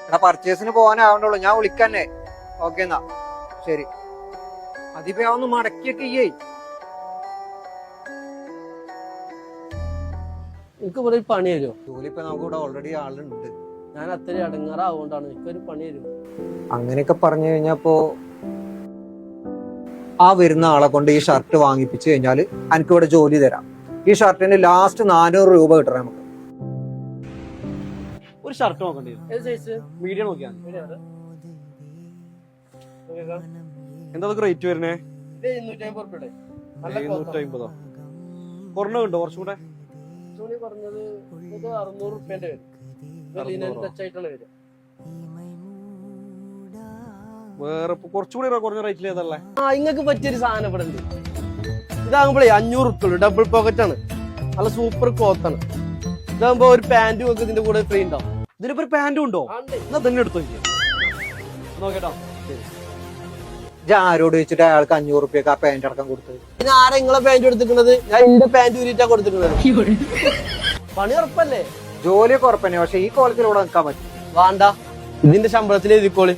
എടാ പർച്ചേസിന് പോകാനാവണ്ടുള്ളൂ, ഞാൻ വിളിക്കന്നെ. ഓക്കെ എന്നാ ശരി. അതിപ്പോ ഒന്ന് മടക്കിയൊക്കെ ചെയ്യേ. എനിക്ക് ഇവിടെ ഒരു പണി തരുമോ? ജോലി ഇപ്പൊ നമുക്ക് ഇവിടെ ഓൾറെഡി ആളുണ്ട്. ഞാൻ അത്രയും അടങ്ങാറാവുകൊണ്ടാണ് എനിക്കൊരു പണി തരുമോ? അങ്ങനെയൊക്കെ പറഞ്ഞു കഴിഞ്ഞപ്പോ ആ വരുന്ന ആളെ കൊണ്ട് ഈ ഷർട്ട് വാങ്ങിപ്പിച്ചു കഴിഞ്ഞാൽ എനിക്ക് ഇവിടെ ജോലി തരാം. ഈ ഷർട്ടിന് ലാസ്റ്റ് 400 രൂപ കിട്ടണം നമുക്ക്. ഒരു ഷർട്ട് നോക്കേണ്ടി വരും. ഏത് സൈസ്? മീഡിയം നോക്കിയാൽ എന്താ റേറ്റ് വരുന്നേ? ഇത് 250 റുപ്യയുടെ നല്ല 250. കുറഞ്ഞ കിട്ടോ കുറച്ചും കൂടെ? കുറച്ചുകൂടി കുറഞ്ഞത് ഇത് 600 റുപ്യന്റെ വരും. ടച്ച് ആയിട്ടുള്ള വരും. വേറെ കുറച്ചുകൂടി കുറഞ്ഞ റേറ്റിൽ ഏതല്ലേ? ഇങ്ങക്ക് പറ്റിയൊരു സാധനം ഇവിടെ ഉണ്ട്. ഇതാകുമ്പോഴേ 500 റുപ്യ ഡബിൾ പോക്കറ്റ് ആണ്. നല്ല സൂപ്പർ ക്ലോത്ത് ആണ്. ഇതാകുമ്പോ ഒരു പാന്റും ഒക്കെ ഇതിന്റെ കൂടെ ഫ്രീ ഉണ്ടാവും. ഇതിനിപ്പോ ഒരു പാന്റും ഉണ്ടോ? എന്നാ തന്നെ എടുത്തു നോക്കട്ടോ. ആരോട് വെച്ചിട്ട് അയാൾക്ക് 500 റുപ്യക്ക് ആ പാന്റ് അടക്കം കൊടുത്തത്? പിന്നെ ആരാ നിങ്ങളെ പാന്റ് എടുത്തിരിക്കുന്നത്? ഞാൻ എന്റെ പാന്റ് ഊരിട്ടാ കൊടുത്തിരിക്കുന്നത്. പണി ഉറപ്പല്ലേ? ജോലിയൊക്കെ ഉറപ്പന്നെ, പക്ഷെ ഈ കോളേജിലൂടെ നിൽക്കാൻ പറ്റും. വേണ്ട, ഇതിന്റെ ശമ്പളത്തിൽ എഴുതിക്കോളി.